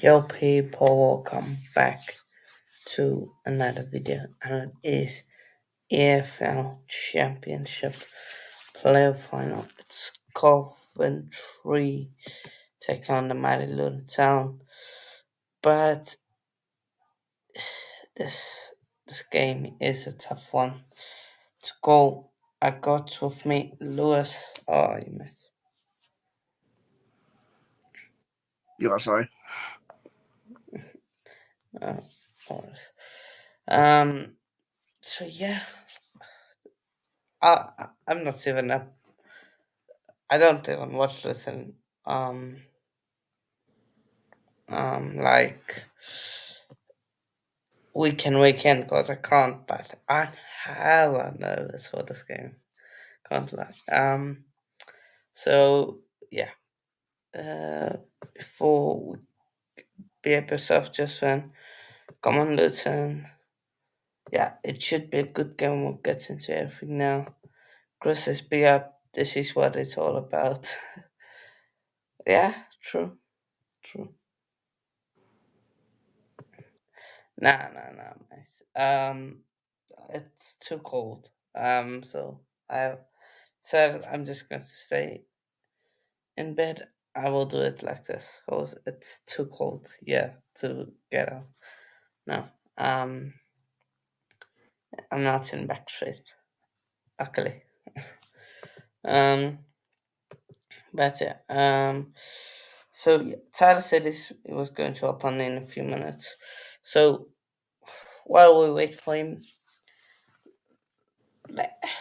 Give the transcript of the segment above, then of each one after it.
Yo people, welcome back to another video, and it is EFL Championship playoff final. It's Coventry take on the mighty Luton Town, but this game is a tough one to go. I got with me Lewis. Oh, you missed. Yeah, sorry. Morris. Um. So yeah, I'm not even up. I don't even watch this in um like weekend because I can't. But I'm hella nervous for this game. Can't lie. So yeah. Uh, before we be yourself, just when come on, Luton. Yeah, it should be a good game. We'll get into everything now. Chris is be up. This is what it's all about. Yeah, true, true. Nah, nah, nah, mate. It's too cold. So I said I'm just going to stay in bed. I will do it like this because it's too cold. Yeah, to get out. No, I'm not in back street. Luckily. Um, but yeah. So yeah, Tyler said he was going to hop on in a few minutes. So while we wait for him,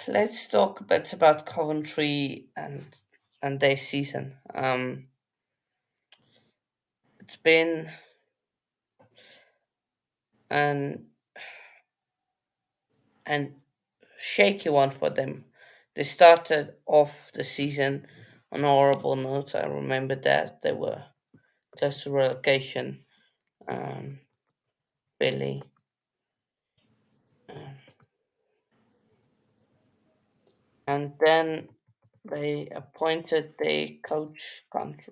let's talk a bit about Coventry and their season. It's been an and shaky one for them. They started off the season on a horrible note. I remember that they were close to relegation. Um, really, and then they appointed the coach. Can't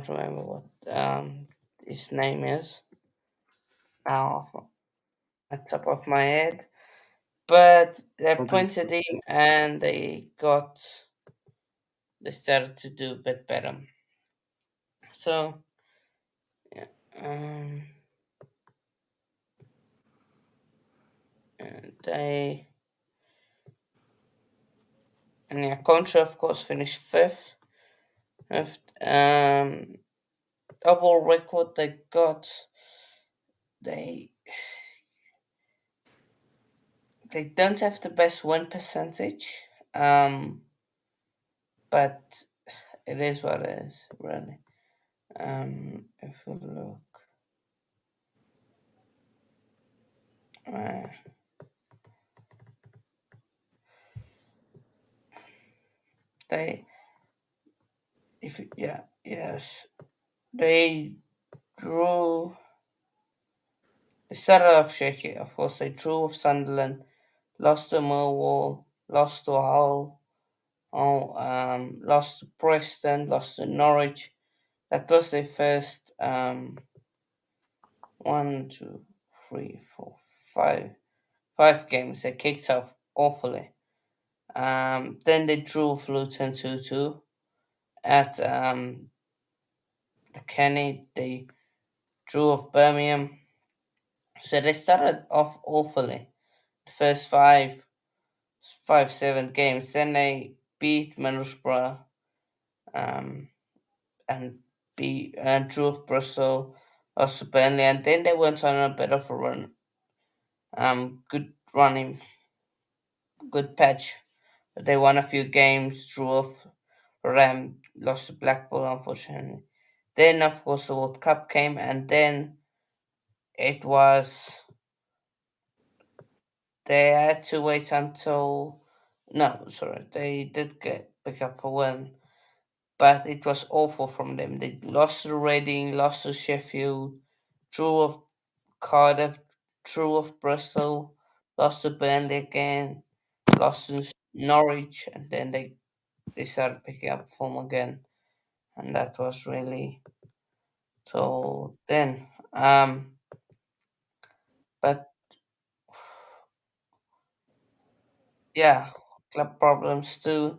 remember what his name is now off the top of my head. But they Okay. appointed him, and they started to do a bit better. So yeah, they and yeah, Contra of course finished fifth. Fifth. Overall record they got, they they don't have the best win percentage. But it is what it is, really. If we look, uh, they if yeah yes they drew. They started off shaky. Of course, they drew with Sunderland, lost to Millwall, lost to Hull, lost to Preston, lost to Norwich. That was their first one, two, three, four, five games. They kicked off awfully. Then they drew with Luton 2-2 at the Kenny. They drew with Birmingham. So they started off awfully. The first five, 7 games. Then they beat Middlesbrough um, and drew with Bristol, lost to Burnley, and then they went on a bit of a run. Good running, good patch. They won a few games, drew off Ram, lost to Blackpool, unfortunately. Then, of course, the World Cup came, and then it was they had to wait until no, sorry, they did pick up a win, but it was awful from them. They lost to Reading, lost to Sheffield, drew of Cardiff, drew of Bristol, lost to Burnley again, lost to Norwich, and then they started picking up form again, and that was really So then, but yeah, club problems too.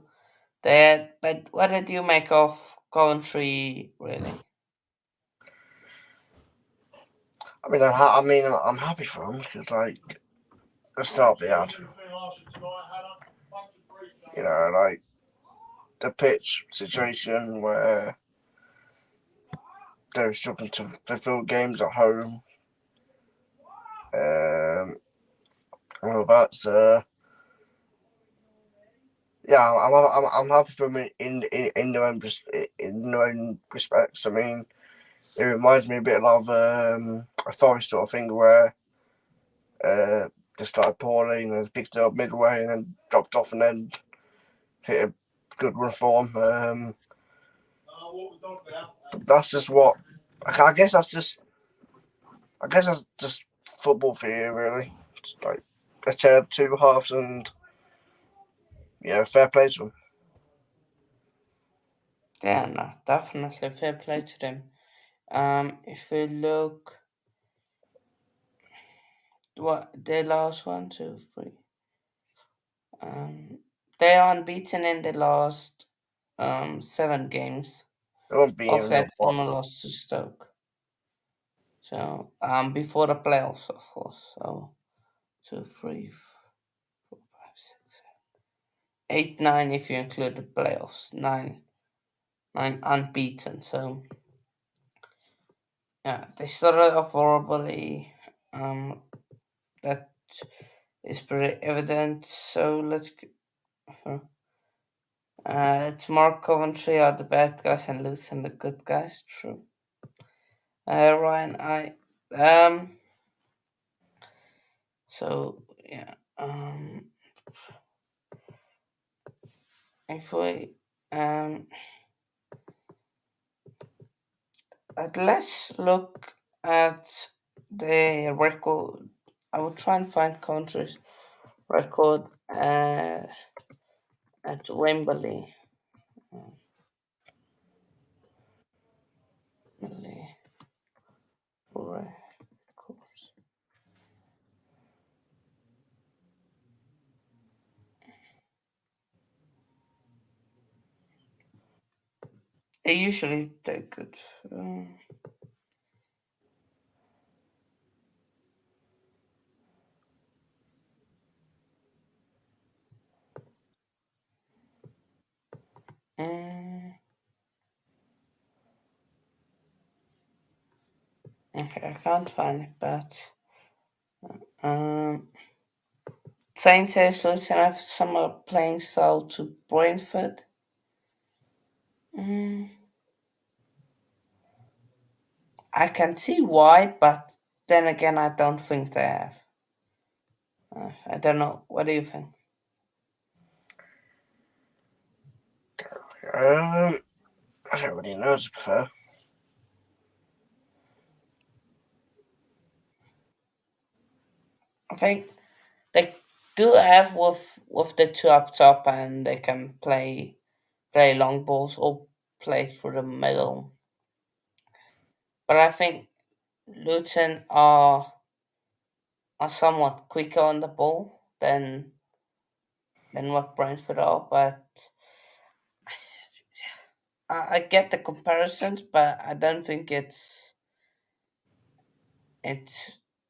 That, but what did you make of Coventry really? I'm happy for them because like the start they had, like the pitch situation where they were struggling to fulfill games at home. All that. Yeah, I'm happy for them in their own respects. I mean, it reminds me a bit of a Forest sort of thing where uh, they started poorly and then picked it up midway and then dropped off and then hit a good run form. That's just what I guess. That's just football for you, really. It's like a tale of two halves, and fair play to them. Yeah, no, definitely fair play to them. If we look, what they lost one, two, three. Um, they are unbeaten in the last 7 games. They won't be Of in that, what. former loss to Stoke. So before the playoffs, of course. So two, three, four, five, six, 8, 9 if you include the playoffs. Nine unbeaten. So yeah, they started off horribly. That is pretty evident. So let's mark Coventry are the bad guys and loosen the good guys. True. Ryan, um. So yeah. If we let's look at the record. I will try and find countries record at Wembley. Wembley records. They usually take it. Um, mm, okay, I can't find it, but um, Saint says Luton have similar playing style to Brentford. Mm, I can see why, but then again, I don't think they have. I don't know. What do you think? Um, I don't really know, to be fair. I think they do have with the two up top, and they can play long balls or play through the middle. But I think Luton are somewhat quicker on the ball than what Brentford are. But I get the comparisons, but I don't think it's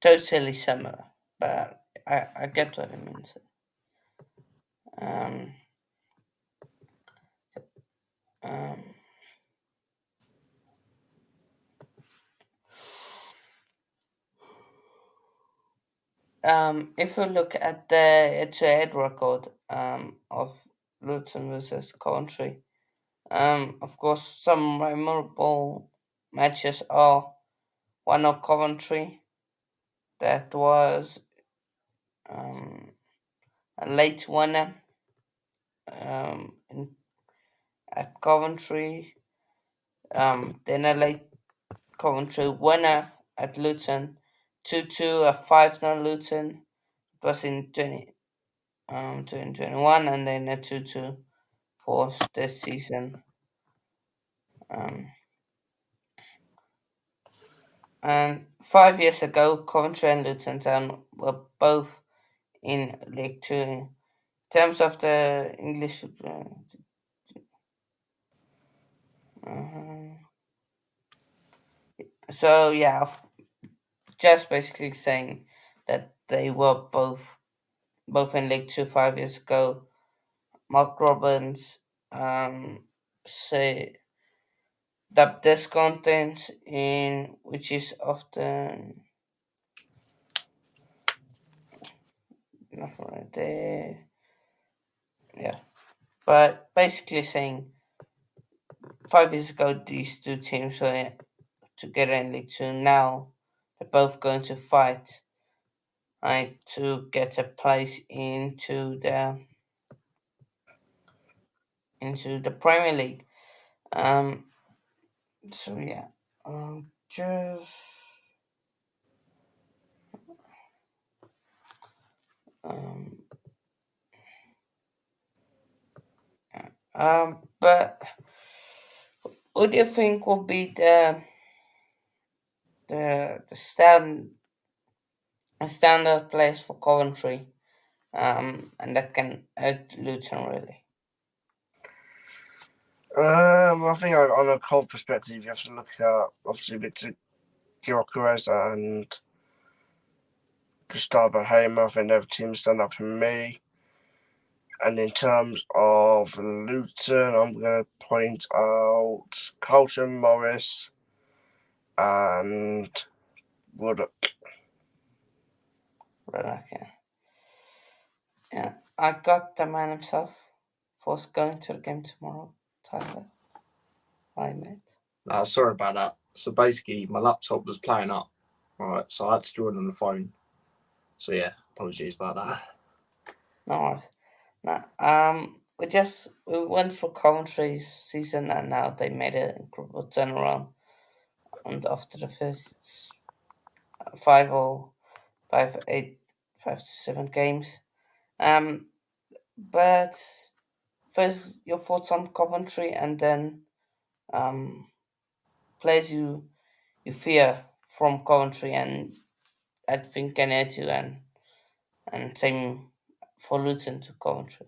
totally similar. But I get what it means. Um, um, if we look at the head-to-head record of Luton versus Coventry, of course, some memorable matches are one of Coventry that was um, a late winner at Coventry, then a late Coventry winner at Luton, 2-2, a 5-0 Luton. It was in 2021, and then a 2-2 for this season. Um, And 5 years ago, Coventry and Luton Town were both in League Two. In terms of the English, uh, so yeah, just basically saying that they were both in League Two 5 years ago. Mark Robbins say that this content in which is often not right there, yeah, but basically saying 5 years ago these two teams were together in League Two. Now they're both going to fight, right, to get a place into the Premier League. Um, so yeah, just um, but what do you think will be the standard place for Coventry? And that can add Luton really. I think on a Cov perspective, you have to look at obviously Victor Gyökeres and Gustavo Hamer. I think they're teams stand up for me. And in terms of Luton, I'm going to point out Carlton Morris and Ruddock. Right, okay. Yeah, I got the man himself. Was going to the game tomorrow. Tyler, hi mate. Sorry about that. So basically, my laptop was playing up, right? So I had to join on the phone. So yeah, apologies about that. No worries. Now, we went for Coventry's season, and now they made an incredible turnaround. And after the first 5 to 7 games, um, but first your thoughts on Coventry, and then um, players you fear from Coventry, and I think can add to and same for Luton to Coventry.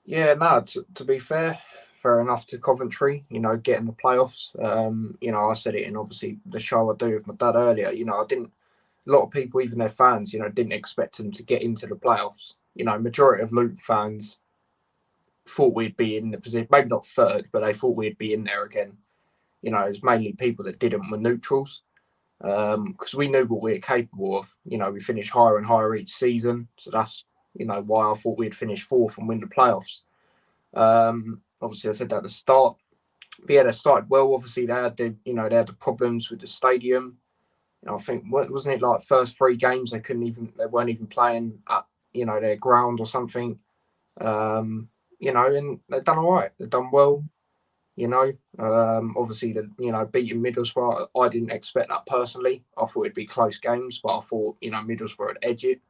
Yeah, no. To be fair enough to Coventry. Getting the playoffs. I said it in obviously the show I do with my dad earlier. I didn't. A lot of people, even their fans, didn't expect them to get into the playoffs. Majority of Luton fans thought we'd be in the position, maybe not third, but they thought we'd be in there again. It was mainly people that didn't were neutrals. Because we knew what we were capable of. We finished higher and higher each season, so that's why I thought we'd finish fourth and win the playoffs. Obviously, I said that at the start. But yeah, they started well. Obviously, they had the problems with the stadium. I think wasn't it like first 3 games they weren't even playing at their ground or something. And they've done all right. They've done well. Obviously, beating Middlesbrough, I didn't expect that personally. I thought it'd be close games, but I thought, Middlesbrough would edge it.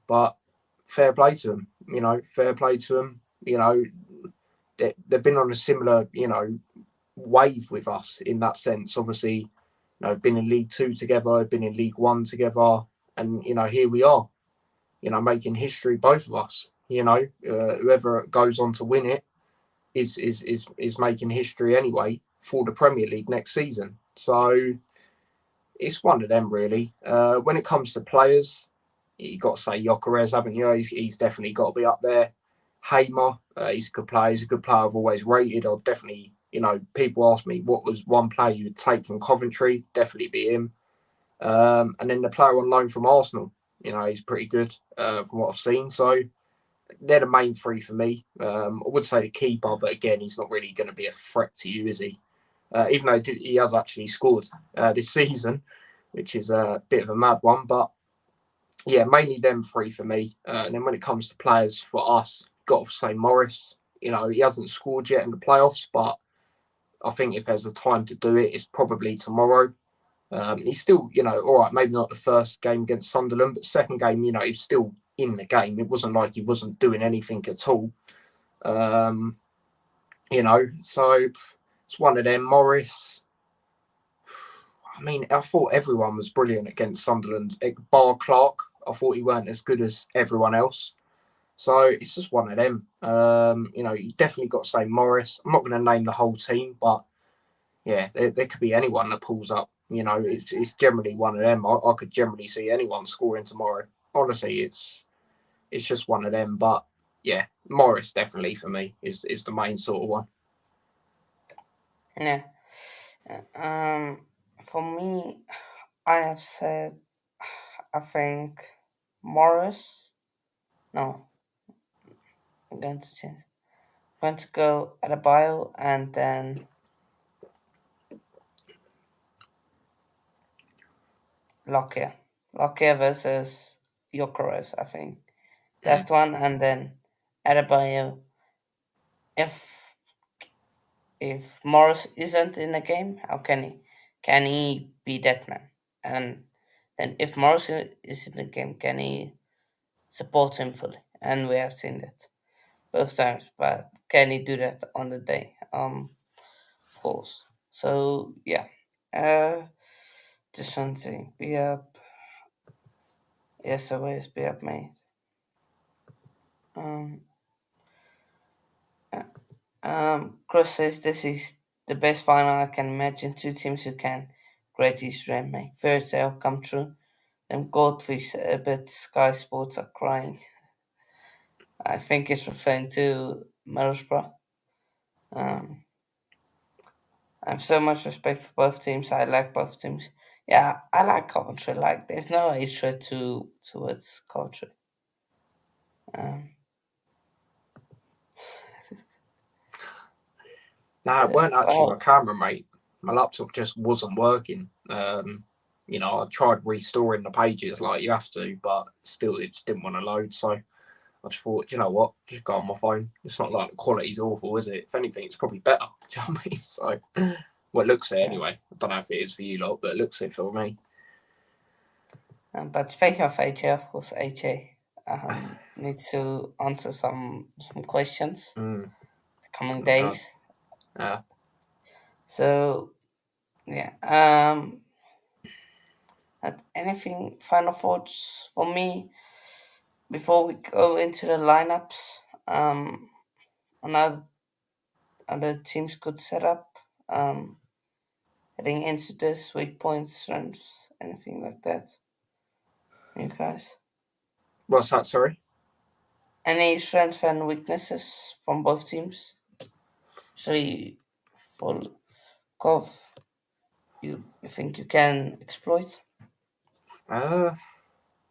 But fair play to them, fair play to them. They've been on a similar, wave with us in that sense. Obviously, been in League Two together, been in League One together, and, here we are, making history, both of us. Whoever goes on to win it, is making history anyway for the Premier League next season. So it's one of them really. When it comes to players, you got to say Gyökeres, haven't you? He's definitely got to be up there. Hamer, he's a good player. He's a good player I've always rated. I'll definitely, people ask me what was one player you would take from Coventry, definitely be him. And then the player on loan from Arsenal, he's pretty good from what I've seen. So they're the main 3 for me. I would say the keeper, but again, he's not really going to be a threat to you, is he? Even though he has actually scored this season, which is a bit of a mad one. But yeah, mainly them 3 for me. And then when it comes to players for us, got to say Morris. He hasn't scored yet in the playoffs, but I think if there's a time to do it, it's probably tomorrow. He's still, all right, maybe not the first game against Sunderland, but second game, he's still in the game. It wasn't like he wasn't doing anything at all. So it's one of them. Morris, I mean, I thought everyone was brilliant against Sunderland, bar Clark. I thought he weren't as good as everyone else. So it's just one of them. You definitely got to say Morris. I'm not going to name the whole team, but yeah, there could be anyone that pulls up. It's generally one of them. I could generally see anyone scoring tomorrow. Honestly, it's just one of them. But yeah, Morris definitely for me is the main sort of one. Yeah. For me, I have said, I think Morris. No, I'm going to change. I'm going to go Adebayo and then Lockyer. Lockyer versus Jokeres, I think. That one, and then Adebayo. If if Morris isn't in the game, how can he? Can he be that man? And then if Morris is in the game, can he support him fully? And we have seen that both times. But can he do that on the day? Of course. So yeah. Just something. Be up. Yes, always be up, mate. Um, Chris says this is the best final I can imagine. Two teams who can create each dream, make fairy tale come true. Them goldfish a bit Sky Sports are crying. I think it's referring to Middlesbrough. Um, I have so much respect for both teams. I like both teams. Yeah, I like Coventry. Like, there's no hatred towards Coventry. Um, No, it weren't actually my well, camera, mate. My laptop just wasn't working. I tried restoring the pages like you have to, but still it just didn't want to load. So I just thought, you know what, just go on my phone. It's not like the quality's awful, is it? If anything, it's probably better. Do you know what I mean? So, well, it looks it yeah. anyway. I don't know if it is for you lot, but it looks it for me. But speaking of AJ, of course, AJ needs to answer some questions Mm, the coming oh God. days. Yeah. So yeah. Anything final thoughts for me before we go into the lineups? On other teams could set up. Heading into this weak points, strengths, anything like that. You guys, What's that? Sorry. any strengths and weaknesses from both teams? Actually, for Cov, you think you can exploit? Uh,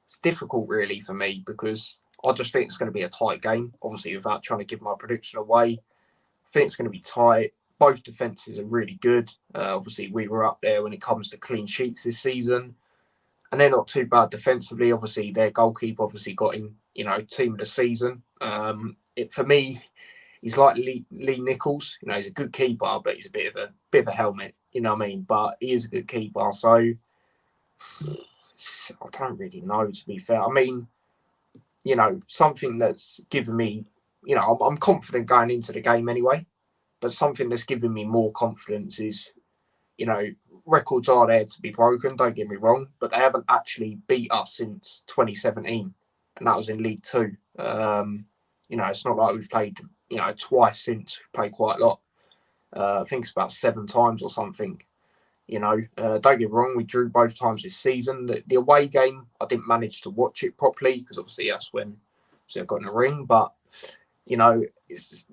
it's difficult really for me because I just think it's going to be a tight game. Obviously, without trying to give my prediction away, I think it's going to be tight. Both defences are really good. Obviously, we were up there when it comes to clean sheets this season, and they're not too bad defensively. Obviously, their goalkeeper obviously got in, team of the season. For me, he's like Lee Nichols. He's a good keeper, but he's a bit of a helmet. You know what I mean? But he is a good keeper, so I don't really know. To be fair, I mean, something that's given me, I'm confident going into the game anyway. But something that's given me more confidence is, you know, records are there to be broken, don't get me wrong, but they haven't actually beat us since 2017, and that was in League Two. It's not like we've played, twice since. We've played quite a lot. I think it's about 7 times or something. Don't get me wrong, we drew both times this season. The away game, I didn't manage to watch it properly because obviously that's when I got in the ring, but, it's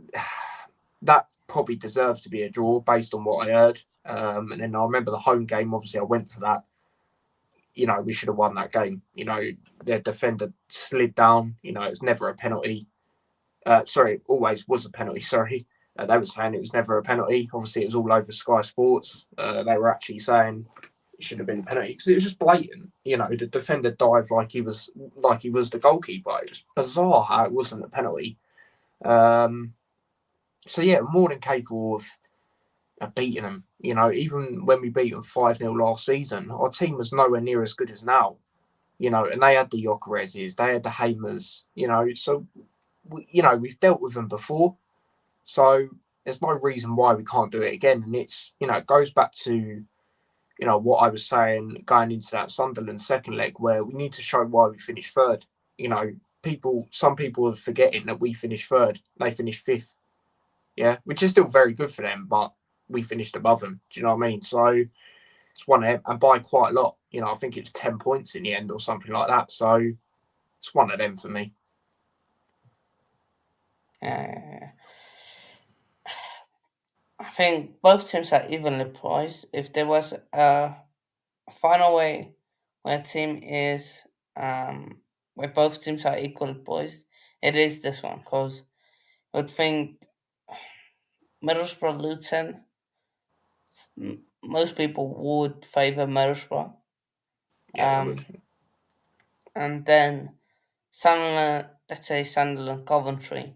that probably deserves to be a draw based on what I heard. And then I remember the home game. Obviously, I went for that. We should have won that game. Their defender slid down. It was never a penalty. Always was a penalty. Sorry. They were saying it was never a penalty. Obviously, it was all over Sky Sports. They were actually saying it should have been a penalty because it was just blatant. The defender dived like he was the goalkeeper. It was bizarre how it wasn't a penalty. So yeah, more than capable of beating them. Even when we beat them 5-0 last season, our team was nowhere near as good as now. And they had the Jokereses, they had the Hamers. So we've dealt with them before. So there's no reason why we can't do it again. And it's it goes back to what I was saying going into that Sunderland second leg, where we need to show why we finished third. Some people are forgetting that we finished third. They finished fifth. Yeah, which is still very good for them, but we finished above them. Do you know what I mean? So it's one of them, and by quite a lot. I think it was 10 points in the end or something like that. So it's one of them for me. I think both teams are evenly poised. If there was a final way where a team is where both teams are equally poised, it is this one because I would think Middlesbrough Luton. Most people would favour Middlesbrough, Yeah, they would. and then Sunderland. Let's say Sunderland Coventry.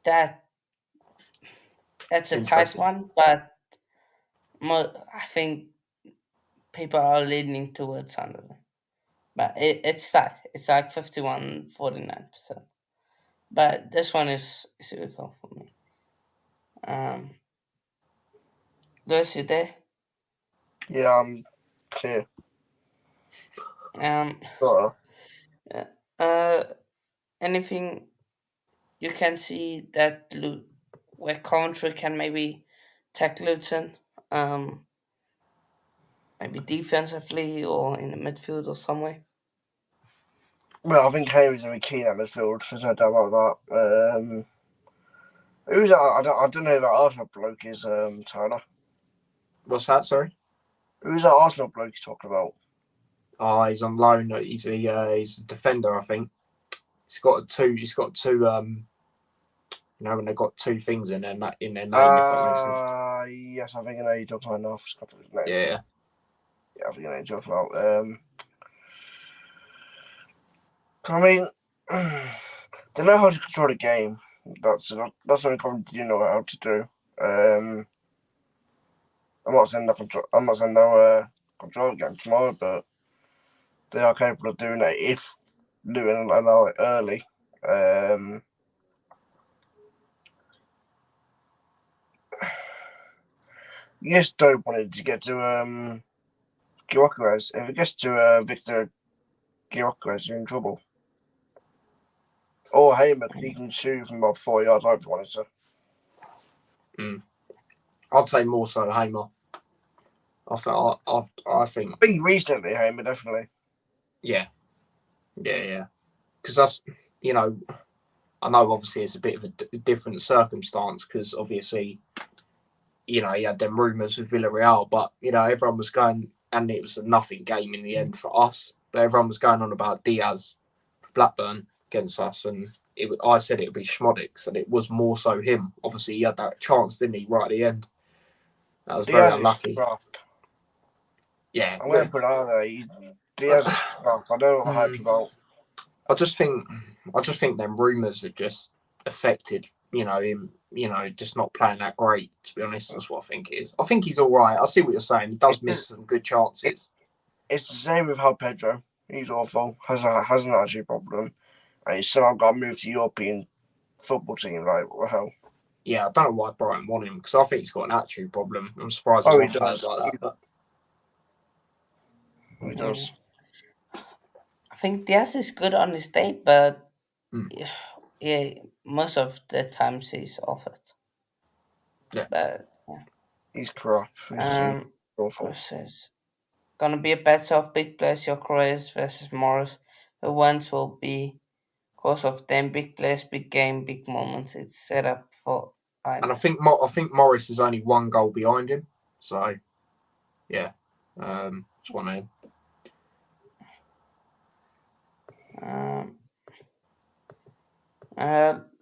That that's It's a tight interesting. one, but I think people are leaning towards Sunderland. But it's tight. It's like 51-49%. But this one is equal for me. Lewis, you there? Yeah, I'm clear. Um, Sort uh, anything you can see that where Coventry can maybe take Luton, maybe defensively or in the midfield or somewhere. Well, I think Harry's very keen at midfield. There's no doubt about that. Who's that? I don't know who that Arsenal bloke is, Tyler. What's that? Sorry. Who's that Arsenal bloke you're talking about? Oh, he's on loan. He's a defender, I think. He's got two. When they've got two things in their name, if that makes sense. Yes, I think I know who you're talking about now. His name. Yeah. Yeah, I think I know who you're talking about. I mean, they know how to control the game. That's something Coventry do know how to do. I'm not saying they'll control the game tomorrow, but they are capable of doing it if Luton allow it early. Yes, Dope wanted to get to Gyökeres. If it gets to Victor Gyökeres, you're in trouble. Or Hamer, he can shoot from about 4 yards out if you wanted to. I'd say more so Hamer. I think. I think recently, Hamer, definitely. Yeah. Because that's, I know obviously it's a bit of a different circumstance because obviously, he had them rumours with Villarreal, but, everyone was going, and it was a nothing game in the end for us, but everyone was going on about Diaz for Blackburn against us, and I said it would be Schmodix, and it was more so him. Obviously, he had that chance, didn't he, right at the end? That was very unlucky. Yeah. I'm going to put it out there. Diaz is crap. I don't know what the hype's about. I just think them rumours have just affected, him, just not playing that great, to be honest. That's what I think it is. I think he's all right. I see what you're saying. He does miss some good chances. It's the same with how Pedro. He's awful. Has an attitude problem. And he's somehow got moved to European football team. Like, what the hell? Yeah, I don't know why Brighton want him, because I think he's got an attitude problem. I'm surprised he he does. like that. He does. I think Diaz is good on his day, but yeah, most of the times he's off it. Yeah. But yeah. He's crap. He's awful. Versus gonna be a battle of big players, Gyökeres versus Morris. The ones will be because of them big players, big game, big moments. It's set up for. And I think Morris is only one goal behind him. So, yeah, it's one of them.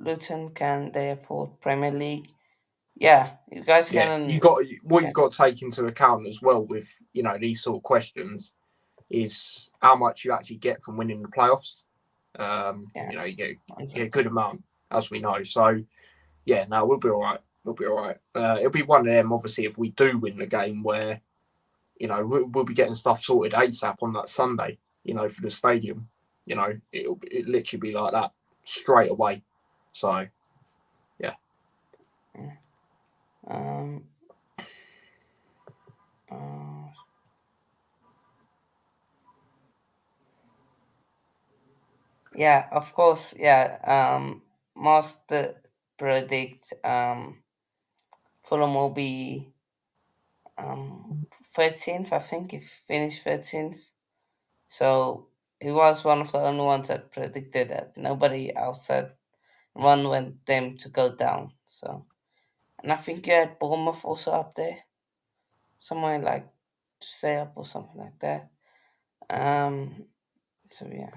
Luton, can they afford Premier League? Yeah, you guys can. You've got to take into account as well with these sort of questions is how much you actually get from winning the playoffs. You get a good amount, as we know. So, yeah, no, we'll be all right. We'll be all right. It'll be one of them, obviously, if we do win the game where, we'll be getting stuff sorted ASAP on that Sunday, for the stadium. It'll literally be like that straight away. So, yeah. Yeah, of course. Yeah. Most predict Fulham will be 13th. I think if finished 13th. So he was one of the only ones that predicted that. Nobody else said one went them to go down. So, and I think you had Bournemouth also up there, somewhere like to stay up or something like that. Um. So yeah,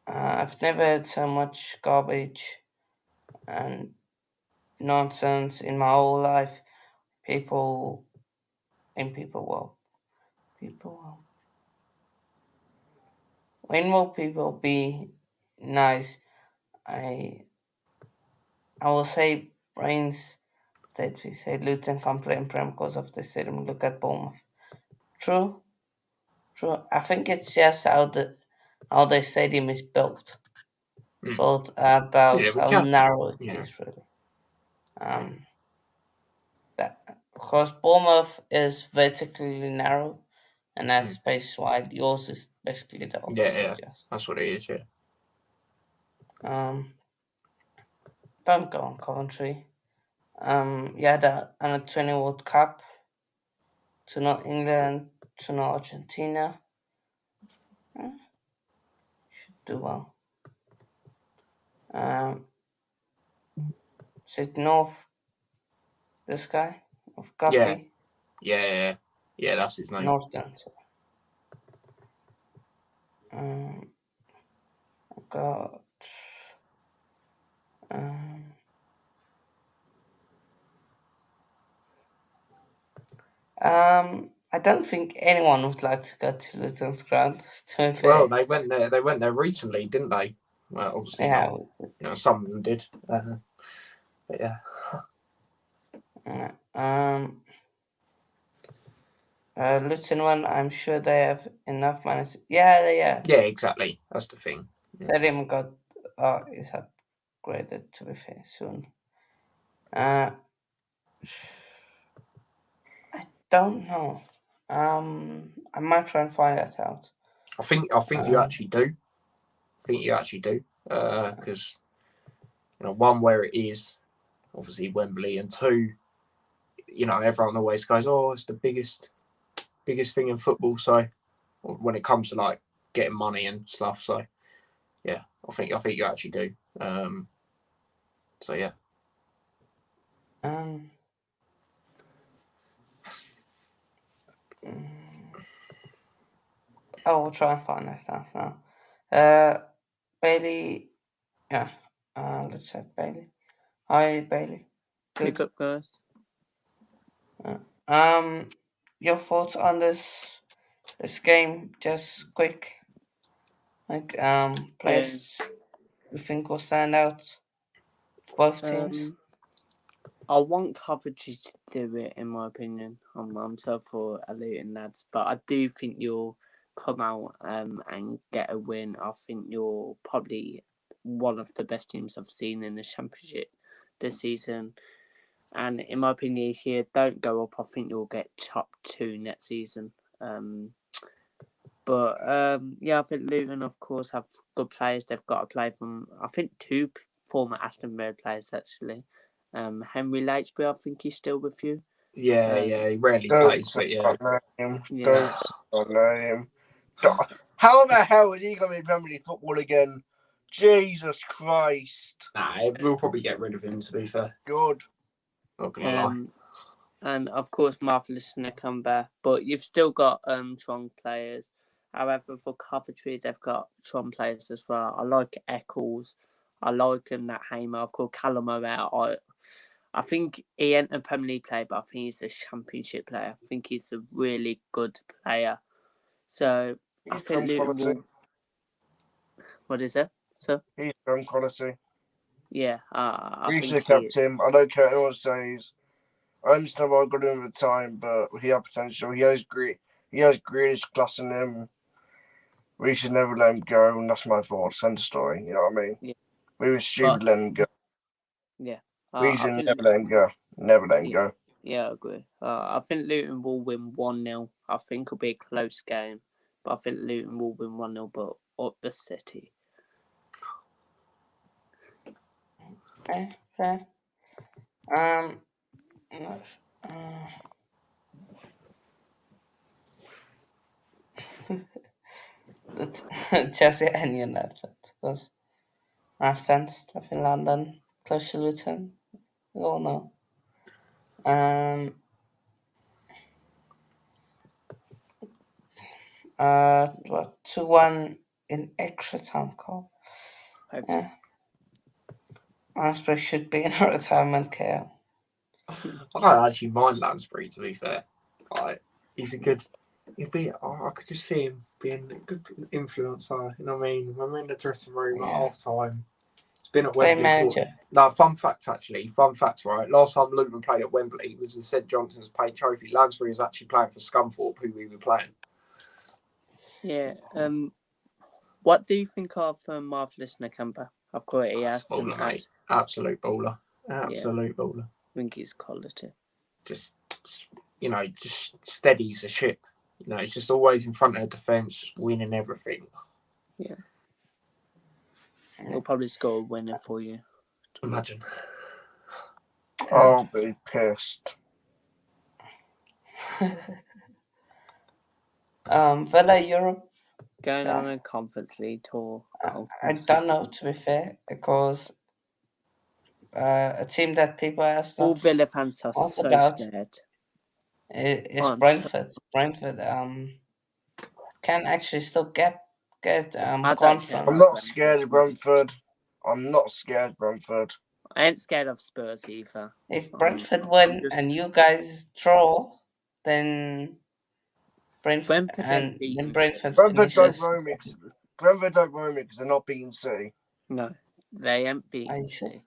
I've never had so much garbage and nonsense in my whole life. People and people will people will. When will people be nice? I I will say brains that we say Luton can play in Prem because of the stadium. Look at Bournemouth. True, true. I think it's just how the stadium is built, Mm. both Yeah, about we how can. narrow it Yeah. is really. Um, that because Bournemouth is vertically narrow and that's Mm. space wide. Yours is basically the Yeah, opposite, yeah. just. That's what it is. Yeah. Um, don't go on Coventry. Yeah, the under 20 World Cup to not England to not Argentina. Should do well. Um, is it North? This guy of Yeah. Guffey Yeah. Yeah. That's his name. Northern. Um, got um, I don't think anyone would like to go to Luton's ground. To be Well, fair, they went there. They went there recently, didn't they? Well, obviously not. yeah. Some of them did. But yeah. Um, Luton one. I'm sure they have enough money. Yeah. Yeah. Exactly. That's the thing. Stadium got is upgraded. To be fair, soon. Uh, I don't know. I might try and find that out. I think you Um, actually do. I think you actually do. Because one, where it is, obviously Wembley, and two, everyone always goes, "Oh, it's the biggest thing in football." So when it comes to like getting money and stuff, so yeah, I think you actually do. So yeah. um, mm, I will try and find that out now. Bailey, yeah. Let's say Bailey. Hi, Bailey. Pick Good. up, guys. Uh, um, your thoughts on this game? Just quick. Like Yeah. players you think will stand out? Both teams. I want Coventry to do it, in my opinion. I'm so for a Luton lads, but I do think you'll come out and get a win. I think you're probably one of the best teams I've seen in the Championship this season. And in my opinion, if you don't go up, I think you'll get top two next season. Yeah, I think Luton, of course, have good players. They've got to play from, I think, two former Aston Villa players actually. Henry Latchby, I think he's still with you. Yeah, he rarely Don't plays, say but yeah. I know him. Yeah. Don't say I know him. How the hell is he going to be Premier League football again? Jesus Christ. Nah, we'll probably get rid of him, to be fair. Good. Not gonna lie. And of course, Marvelous going to come back, but you've still got strong players. However, for Coventry, they've got strong players as well. I like Eccles. I like that Hamer. I've called Callum O'Hare. I think he ain't a Premier League player, but I think he's a Championship player. I think he's a really good player. So I He's think from Luton quality. will. What is it? So He's from quality. yeah, I We think should have he kept him. I don't care what anyone says. I understand why I got him at the time, but he had potential. He has Grealish class in him. We should never let him go, and that's my thoughts. End of story. You know what I mean? Yeah. We were stupid letting him go. Yeah. We I should think never let him go. Never let him go. Yeah, I agree. I think Luton will win 1-0. I think it'll be a close game, but I think Luton will win 1-0. But up the city. Fair. It's Chelsea and United, because my friends live in London, close to Luton. We all know. What 2-1 in extra time call. Yeah, Lansbury should be in a retirement care. I don't actually mind Lansbury, to be fair. Like, he's a good. He'd be. I could just see him being a good influencer. You know what I mean? When we're in the dressing room at half time, it's been at Play Wembley. manager. No, fun fact actually. Fun fact, right? Last time Luton played at Wembley was the St Johnson's Paint Trophy. Lansbury was actually playing for Scunthorpe, who we were playing. Yeah. What do you think of Marvelous Nakamba? Of course, he has Baller, mate. Absolute baller. Absolute baller. I think he's quality. Just steadies the ship. You know, it's just always in front of the defence, winning everything. Yeah. He'll probably score a winner for you. Imagine. I'll be pissed. Villa Europe. Going on a Conference League tour. I don't know, to be fair, because a team that people ask All not Villa fans are thought so about scared. is I'm Brentford. Brentford can actually still get I don't care conference. I'm about not Brentford. scared of Brentford. I'm not scared of Brentford. I ain't scared of Spurs either. If Brentford win and you guys draw, then Brentford ain't Brentford beating Brentford don't finishes. worry me. Brentford don't worry me because they're not beating City. No, they ain't Are beating you sure? City.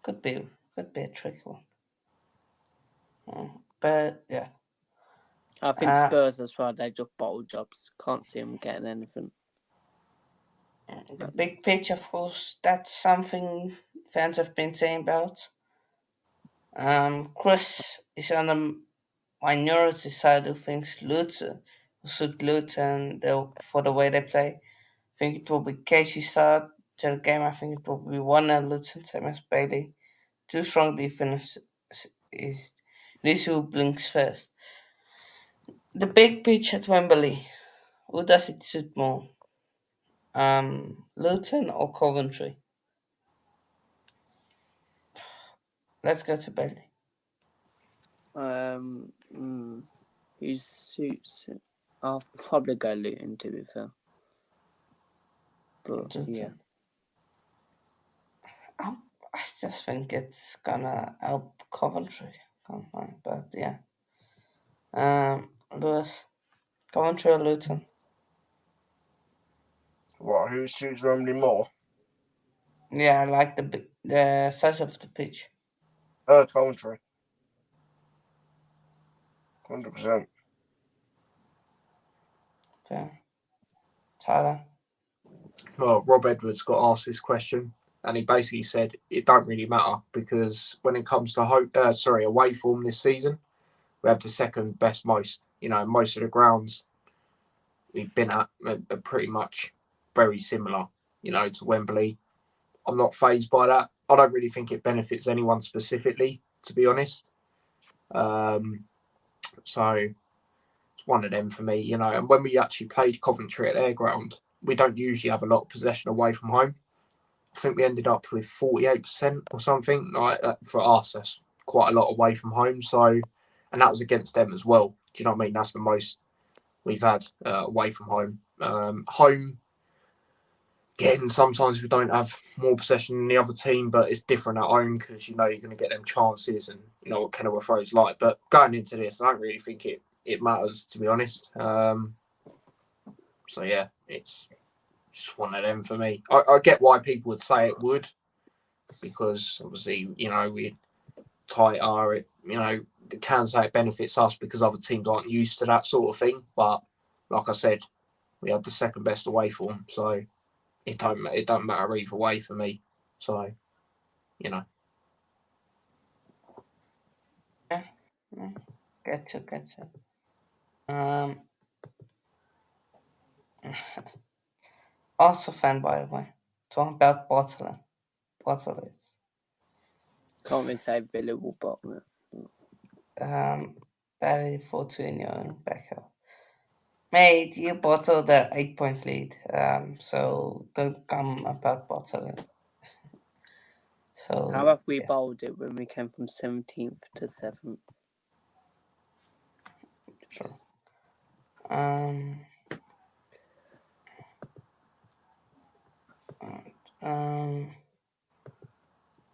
Could be a tricky one. But yeah. I think Spurs as well, they just bottle jobs. Can't see them getting anything. The big pitch, of course, that's something fans have been saying about. Chris is on the minority side who thinks Luton will suit Luton for the way they play. I think it will be Casey start to the game. I think it will be 1-0 Luton, same as Bailey. Two strong defense is this who blinks first. The big pitch at Wembley. Who does it suit more? Luton or Coventry? Let's go to Bailey. Who suits it? I'll probably go Luton, to be fair. But Luton. yeah. I just think it's gonna help Coventry. But yeah. Lewis, Coventry or Luton? What? Who suits Wembley more? Yeah, I like the size of the pitch. Coventry. 100%. Okay. Tyler. Well, Rob Edwards got asked this question, and he basically said it don't really matter because when it comes to away form this season, we have the second best most. You know, most of the grounds we've been at are pretty much very similar. You know, to Wembley. I'm not phased by that. I don't really think it benefits anyone specifically, to be honest. So it's one of them for me, you know. And when we actually played Coventry at their ground, we don't usually have a lot of possession away from home. I think we ended up with 48% or something like that. For us, that's quite a lot away from home. So, and that was against them as well. Do you know what I mean? That's the most we've had away from home. Home, again, sometimes we don't have more possession than the other team, but it's different at home because you know you're going to get them chances and you know what Kenilworth Road's like. But going into this, I don't really think it matters, to be honest. So yeah, it's just one of them for me. I get why people would say it would, because obviously, you know, we're tighter. You know, they can say it benefits us because other teams aren't used to that sort of thing. But like I said, we had the second best away form, so it don't matter either way for me. So, you know. Yeah. Get you. Also fan, by the way. Talking about bottling. Bottle it. Can't really say Villa will bottom it. Barry 4-2 in your own backup. Mate, you bottled their 8-point lead. So don't come about bottling. So How about we yeah. bowled it when we came from 17th to 7th? True.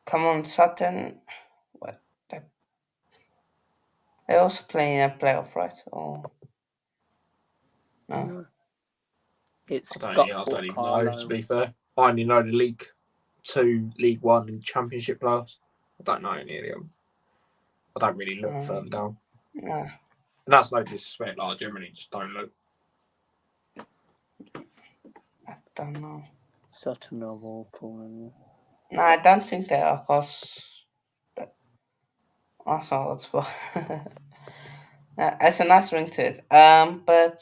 Come on, Sutton. What? They're also playing a playoff, right? Or no? It's I don't even know, to be fair. I only know the League 2, League 1 and Championship players. I don't know any of them. I don't really look further down. Nah. And that's no disrespect, like, I generally just don't look. I don't know. Sutton are awful. No, I don't think they are, because also it's it's a nice ring to it. But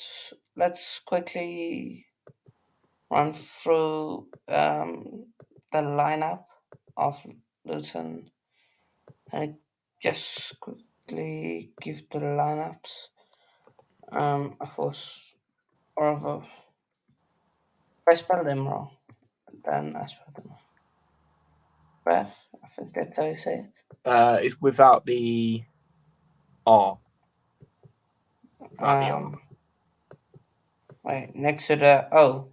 let's quickly run through the lineup of Luton. I just quickly give the lineups. Of course, or if I spell them wrong, then I spell them wrong. Ref, I think that's how you say it. If without the R. Without the R. Wait, next to the O.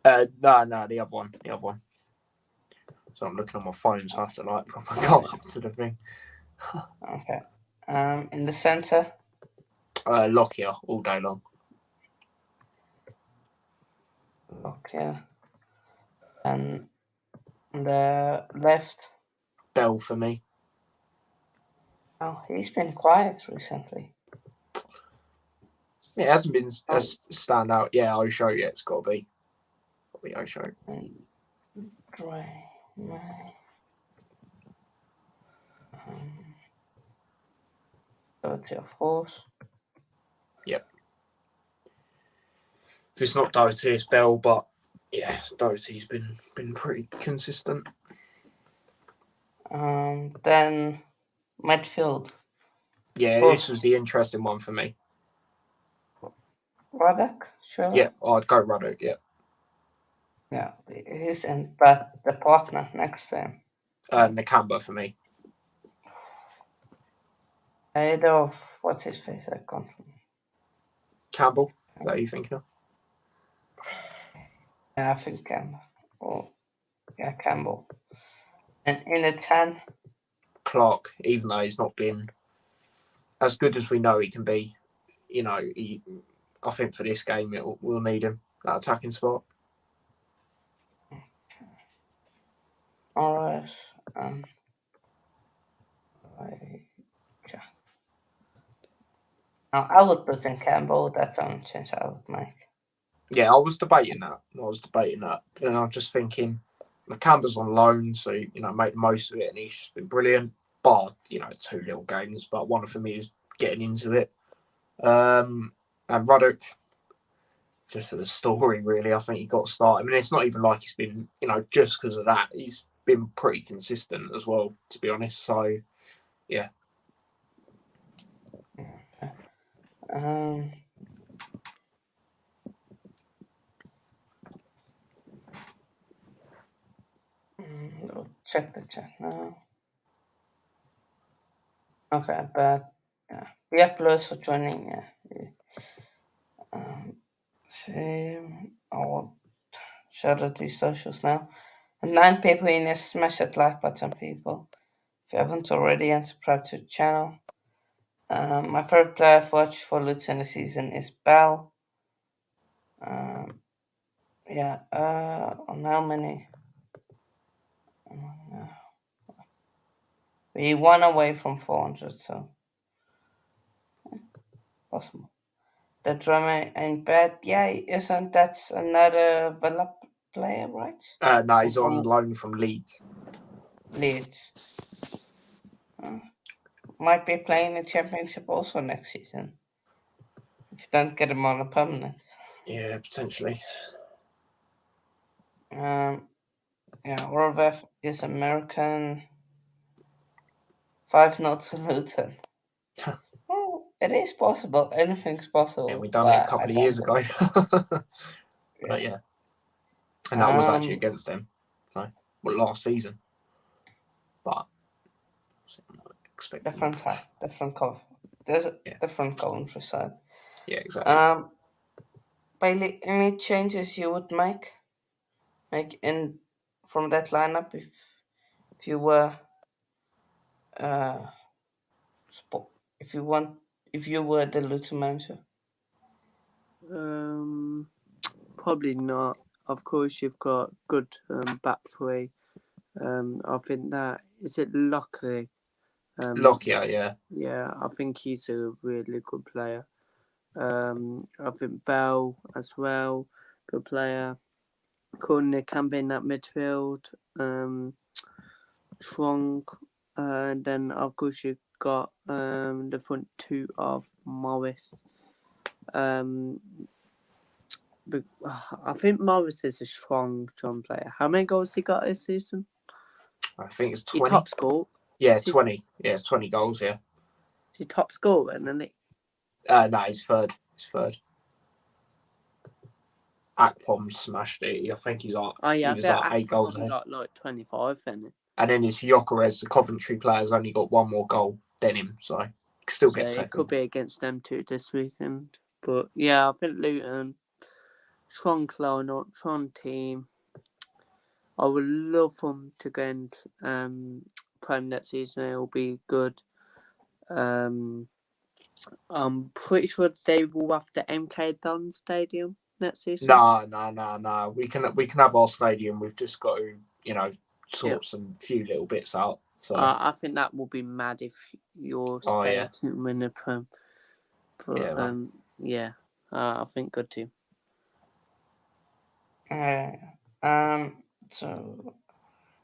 No, the other one. The other one. So I'm looking on my phone, so I have to like proper go up to the thing. Okay. In the center. Lockyer all day long. Okay. And on the left. Bell for me. Oh, he's been quiet recently. It hasn't been a standout. Yeah, Osho, yeah, it's got to be. Probably Osho. And Dre, May. Doty, of course. Yep. If it's not Doty, it's Bell, but yeah, Doty's been pretty consistent. Then midfield. Yeah, this was the interesting one for me. Ruddock, sure. Yeah, I'd go Ruddock, yeah. Yeah, he's in, but the partner next to him. Nakamba for me. Head of, what's his face? I can't. Campbell, is that what you thinking of? Yeah, I think Campbell. Oh, yeah, Campbell. And in the 10. Clark, even though he's not been as good as we know he can be, you know, I think for this game we'll need him, that attacking spot. All right. Now, I would put in Campbell. That's the only change I would make. Yeah, I was debating that. And I'm just thinking, Nakamba's on loan, so, you know, make the most of it, and he's just been brilliant. Bar, you know, 2 little games, but one for me is getting into it. And Ruddock, just for the story, really, I think he got started. I mean, it's not even like he's been, you know, just because of that. He's been pretty consistent as well, to be honest. So, yeah. I'll check the chat now. Okay, but yeah, plus for joining. Yeah. See, I'll shout out these socials now. And 9 people in here, smash that like button, people. If you haven't already, and subscribe to the channel. My favorite player I've watched for Luton this season is Bell. On how many? We 1 away from 400, so possible. The drummer ain't bad. Yeah, isn't that another Villa player, right? No, he's on loan from Leeds. Might be playing the Championship also next season. If you don't get him on a permanent. Yeah, potentially. Orveth is American. 5-0 to Luton. Oh, it is possible. Anything's possible. Yeah, we done it a couple of years ago. But yeah. And that was actually against them. So, last season. But I'm not expecting different There's a different Coventry side. Yeah, exactly. Bailey, any changes you would make in from that lineup if you were if you were the Luton manager? Probably not. Of course, you've got good back three. I think that is it. Lockley. Lockyer, yeah. Yeah, I think he's a really good player. I think Bell as well, good player. Courtney can be in that midfield. Strong. And then of course you've got the front two of Morris. But I think Morris is a strong player. How many goals he got this season? I think it's He 20. top score. Yeah, 20. Yeah, it's 20 goals, yeah. Is he top scorer, isn't he? No, he's third. Akpom smashed it. I think he's like, he was like 8 goals ahead. Got like 25, isn't he? And then it's Gyökeres, the Coventry player's only got one more goal than him, so he still gets second. It could be against them too this weekend. But yeah, I think Luton, strong lineup, strong team. I would love them to go in Prem next season. It will be good. I'm pretty sure they will have the MK Dons Stadium next season. No. We can have our stadium. We've just got to, sort some few little bits out. So I think that will be mad if your stadium in the Prem. But I think good too. So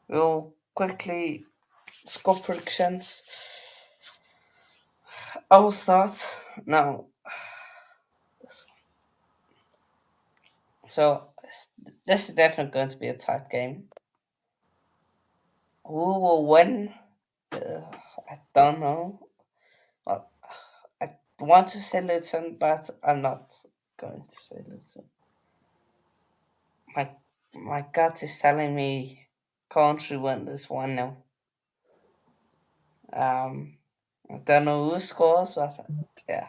we'll quickly score predictions. I will start now. So this is definitely going to be a tight game. Who will win? I don't know. Well, I want to say Luton, but I'm not going to say Luton. My gut is telling me Coventry win this 1-0. I don't know who scores, but yeah,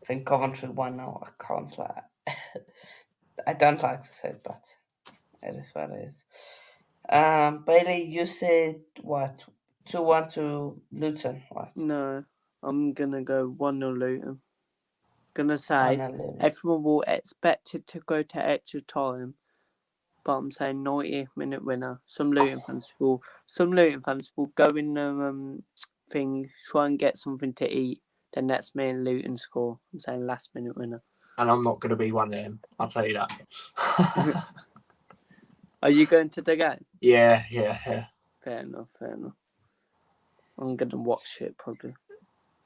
I think Coventry 1-0. I can't lie. I don't like to say it, but it is what it is. Bailey, you said what? 2-1 to Luton, what? No, I'm gonna go 1-0 Luton. Gonna say everyone will expect it to go to extra time, but I'm saying 90th minute winner. Some Luton fans will go in the thing, try and get something to eat. Then that's me and Luton score. I'm saying last minute winner. And I'm not going to be one of them. I'll tell you that. Are you going to the game? Yeah. Fair enough. I'm going to watch it probably.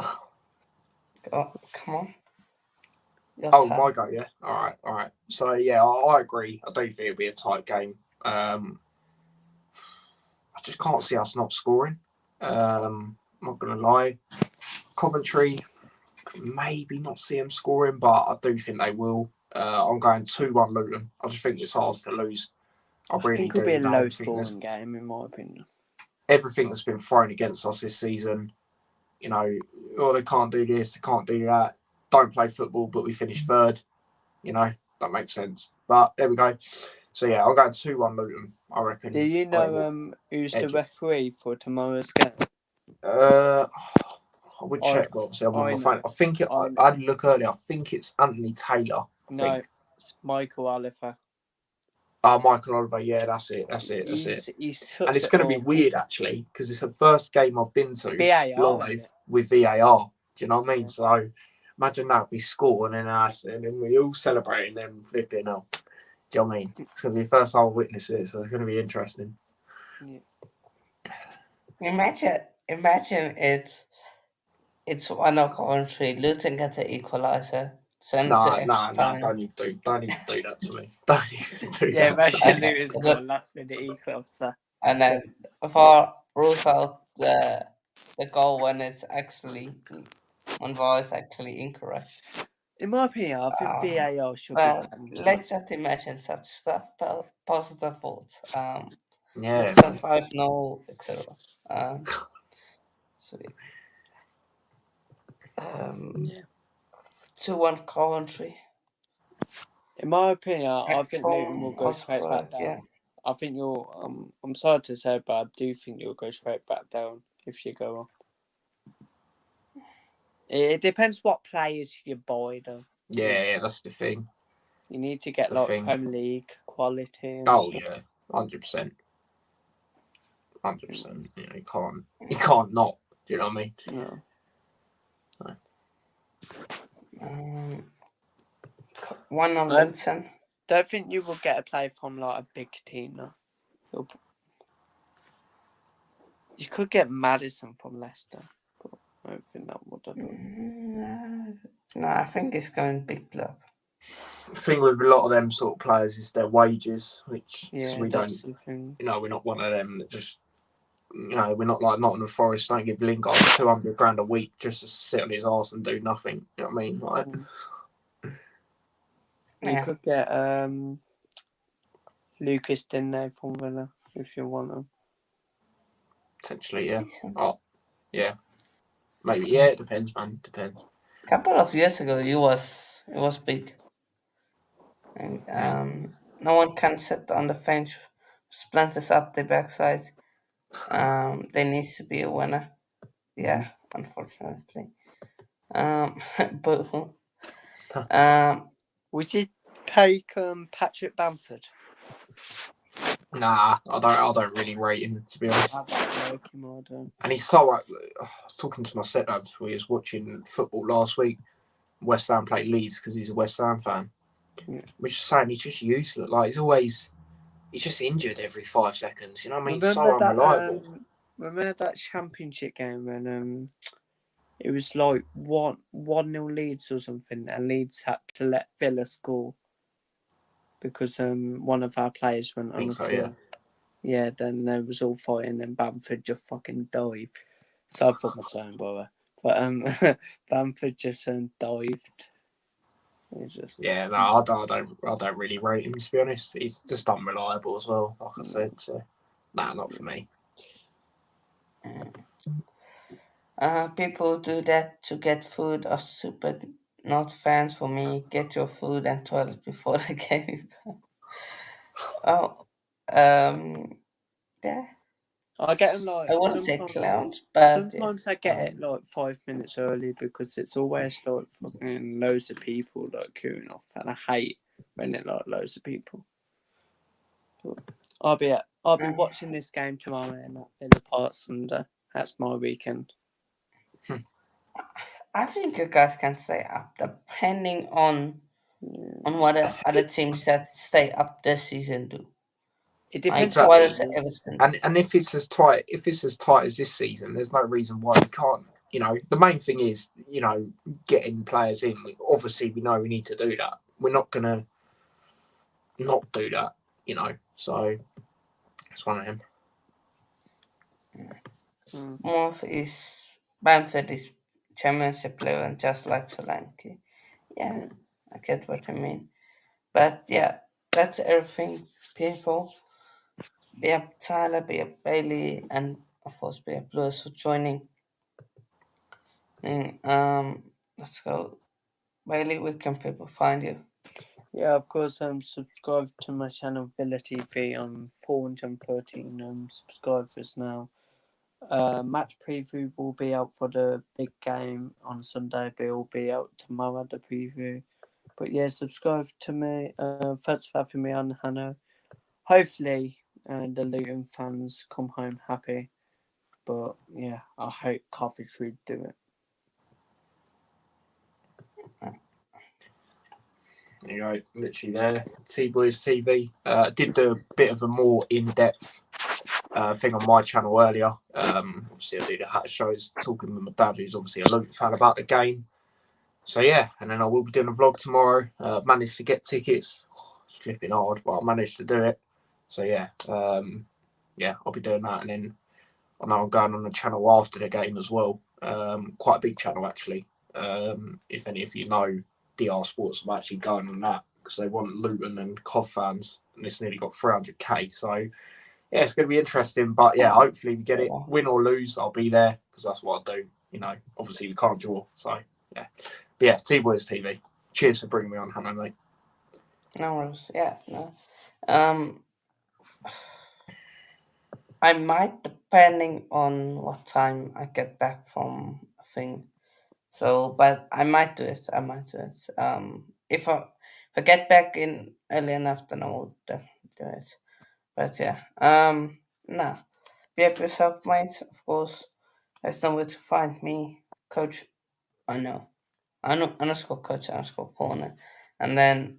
Oh, come on. My go, yeah. All right. So yeah, I agree. I don't think it'll be a tight game. I just can't see us not scoring. I'm not gonna lie. Coventry, maybe not see them scoring, but I do think they will. I'm going 2-1 Luton. I just think it's hard to lose. I think it could be a low scoring game, in my opinion. Everything that's been thrown against us this season, they can't do this, they can't do that. Don't play football, but we finished third. That makes sense. But there we go. So yeah, I'll go 2-1 Luton, I reckon. Do you know who's the referee for tomorrow's game? I would check, but obviously I'm on my phone. I think I'd look earlier. I think it's Anthony Taylor. It's Michael Oliver. Michael Oliver, yeah, that's it. And it's going to be weird, actually, because it's the first game I've been to live with VAR. Do you know what I mean? So imagine that, we score and then we all celebrate and then flipping up. Do you know what I mean? It's going to be the first time I witness it, so it's going to be interesting. Yeah. Imagine it's 1-0 Coventry. Luton gets an equaliser send No, to no, extra no, time. don't even do that to me. Don't even do Yeah, that to Russian me. Okay. Luton scored last minute equaliser. And then VAR rules out the goal when it's actually when VAR is actually incorrect. In my opinion, I think VAR should be Well, banned. let's just imagine such stuff. Positive thoughts. Yeah. Luton 5-0, etc. So, Yeah. 2-1 Coventry. In my opinion, I think Luton will go Home straight back down. yeah. I think you'll. I'm sorry to say, but I do think you'll go straight back down if you go up. It depends what players you buy, though. Yeah, that's the thing. You need to get The like thing. Premier League quality and Oh stuff. yeah, 100%. 100%. You know, you can't not. Do you know what I mean? No. Um, 1-0 I Luton. don't think you will get a play from like a big team, though. You could get Madison from Leicester, but I don't think that would have done. No, I think it's going big club. The thing with a lot of them sort of players is their wages, which Yeah, we don't. that's the thing. You know, we're not one of them that just. You know, we're not like Nottingham Forest. Don't give Lingard £200 a week just to sit on his arse and do nothing. You know what I mean? Like, You could get Lucas Digne from Villa if you want him. potentially, yeah. Decent. Oh, yeah. Maybe, yeah. It depends, man. Depends. A couple of years ago, it was big. And no one can sit on the bench, splinters up the backside. There needs to be a winner. Yeah, unfortunately. But Would you take Patrick Bamford? Nah, I don't really rate him, to be honest. I don't like him, I don't. And he's so. I was talking to my stepdad. We was watching football last week. West Ham played Leeds because he's a West Ham fan. Yeah. Which is saying he's just useless. Like he's just injured every 5 seconds. You know what I mean? He's so Remember that? unreliable. Remember that championship game when it was like 1-0 Leeds or something, and Leeds had to let Villa score because one of our players went on the So, floor. Yeah, then they was all fighting, and Bamford just fucking dived. So I thought my son, brother, but Bamford just dived. Yeah, no, I don't really rate him, to be honest. He's just unreliable as well, like I said. So, nah, not for me. people do that to get food are super not fans for me. Get your food and toilet before the game. Oh, yeah. I get them like I wouldn't say sometimes. clowns, but Sometimes I get it like 5 minutes early because it's always like fucking loads of people like queuing off, and I hate when it like loads of people. But I'll be watching this game tomorrow and at Villa Park Sunday. That's my weekend. I think you guys can stay up depending on what the other teams that stay up this season do. It depends Like, what what it is is. Everton? And if it's as tight as this season, there's no reason why we can't. You know, the main thing is, you know, getting players in. Obviously, we know we need to do that. We're not gonna not do that. You know, so it's one of them. Bamford is championship level, just like Solanke. Yeah, I get what you mean. But yeah, that's everything, people. Be up Tyler, be up Bailey, and of course be up Lewis for joining. And, let's go. Bailey, where can people find you? Yeah, of course. Subscribe to my channel Villa TV. I'm 413 subscribers now. Match preview will be out for the big game on Sunday, but it will be out tomorrow, the preview. But yeah, subscribe to me. Thanks for having me on, Hannah. Hopefully, the Luton fans come home happy. But yeah, I hope Coventry do it. You know, literally there. T-Boys TV. Did do a bit of a more in-depth thing on my channel earlier. Obviously, I do the hat shows, talking with my dad, who's obviously a Luton fan, about the game. So yeah, and then I will be doing a vlog tomorrow. Managed to get tickets. It's flipping hard, but I managed to do it. So yeah, I'll be doing that, and then I know I'm going on a channel after the game as well. Quite a big channel actually. If any of you know DR Sports, I'm actually going on that because they want Luton and Cov fans, and it's nearly got 300k. So yeah, it's going to be interesting. But yeah, hopefully we get it. Win or lose, I'll be there because that's what I do. You know, obviously we can't draw. So yeah, but yeah, T-Boys TV. Cheers for bringing me on, Hannah, mate. No worries. Yeah, no. I might, depending on what time I get back from a thing. So, but I might do it. I might do it. If I get back in early enough, then I will definitely do it. But yeah, nah. Be up yourself, mate. Of course, there's nowhere to find me, Coach. I know. Underscore Coach underscore Corner, and then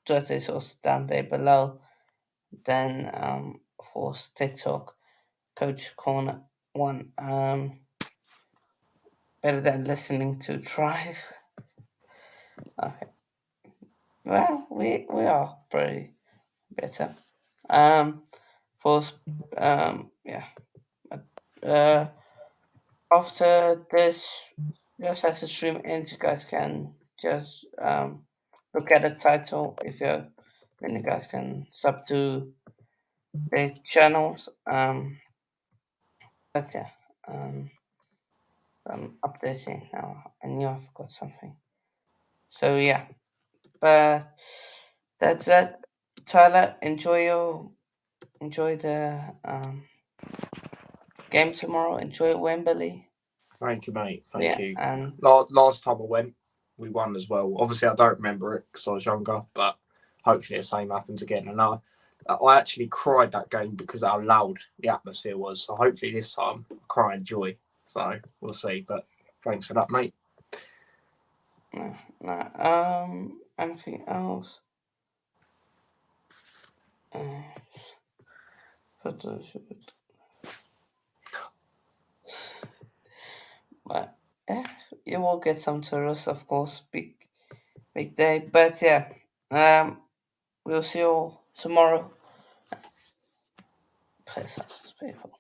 Twitter is also down there below. Then of course TikTok, Coach Corner one. Better than listening to Drive. Okay. Well, we are pretty better. For yeah. Uh, After this, just as the stream ends, you guys can just look at the title if you're. Then you guys can sub to the channels. But yeah, I'm updating now. I knew I forgot something. So yeah, but that's it. Tyler, enjoy the game tomorrow. Enjoy Wembley. Thank you, mate. Thank you. And Last time I went, we won as well. Obviously, I don't remember it because I was younger, but hopefully the same happens again. And I actually cried that game because of how loud the atmosphere was. So hopefully this time I cry in joy. So we'll see. But thanks for that, mate. Anything else? But yeah, you will get some tourists, of course. Big day. But yeah, we'll see you tomorrow. Peace out, people.